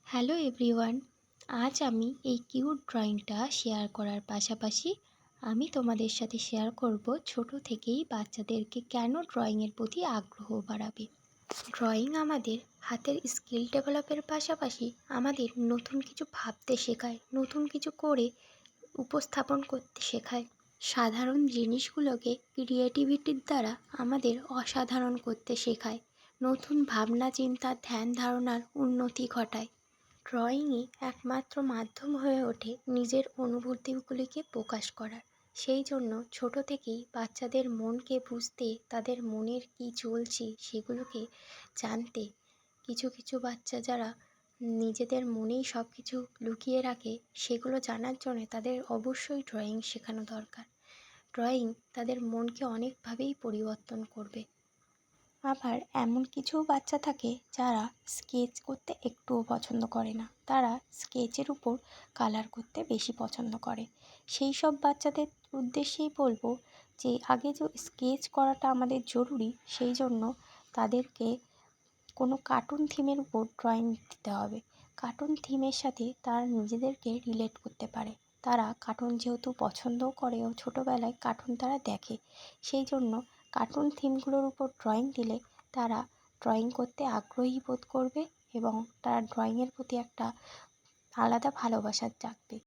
Hello everyone. আজ আমি এই কিউট ড্রয়িংটা শেয়ার করার পাশাপাশি আমি তোমাদের সাথে শেয়ার করব ছোট থেকেই বাচ্চাদেরকে কেন ড্রয়িংয়ের প্রতি আগ্রহ বাড়াবে। ড্রয়িং আমাদের হাতের স্কিল ডেভেলপের পাশাপাশি আমাদের নতুন কিছু ভাবতে শেখায়, নতুন কিছু করে উপস্থাপন করতে শেখায়। সাধারণ জিনিসগুলোকে ক্রিয়েটিভিটির দ্বারা আমাদের অসাধারণ করতে শেখায়, নতুন ভাবনা চিন্তা ধ্যান ধারণার উন্নতি ঘটায়। ড্রয়িংই একমাত্র মাধ্যম হয়ে ওঠে নিজের অনুভূতিগুলিকে প্রকাশ করার। সেই জন্য ছোট থেকেই বাচ্চাদের মনকে বুঝতে, তাদের মনের কী চলছে সেগুলোকে জানতে, কিছু কিছু বাচ্চা যারা নিজেদের মনেই সব কিছু লুকিয়ে রাখে, সেগুলো জানার জন্য তাদের অবশ্যই ড্রয়িং শেখানো দরকার। ড্রয়িং তাদের মনকে অনেকভাবেই পরিবর্তন করবে। আবার এমন কিছু বাচ্চা থাকে যারা স্কেচ করতে একটুও পছন্দ করে না, তারা স্কেচের উপর কালার করতে বেশি পছন্দ করে। সেই সব বাচ্চাদের উদ্দেশ্যেই বলবো যে আগে যে স্কেচ করাটা আমাদের জরুরি, সেই জন্য তাদেরকে কোনো কার্টুন থিমের উপর ড্রয়িং দিতে হবে। কার্টুন থিমের সাথে তারা নিজেদেরকে রিলেট করতে পারে। তারা কার্টুন যেহেতু পছন্দও করে ও ছোটোবেলায় কার্টুন তারা দেখে, সেই জন্য কার্টুন থিমগুলোর উপর ড্রয়িং দিলে তারা ড্রয়িং করতে আগ্রহী বোধ করবে এবং তারা ড্রয়িংয়ের প্রতি একটা আলাদা ভালোবাসা জাগবে।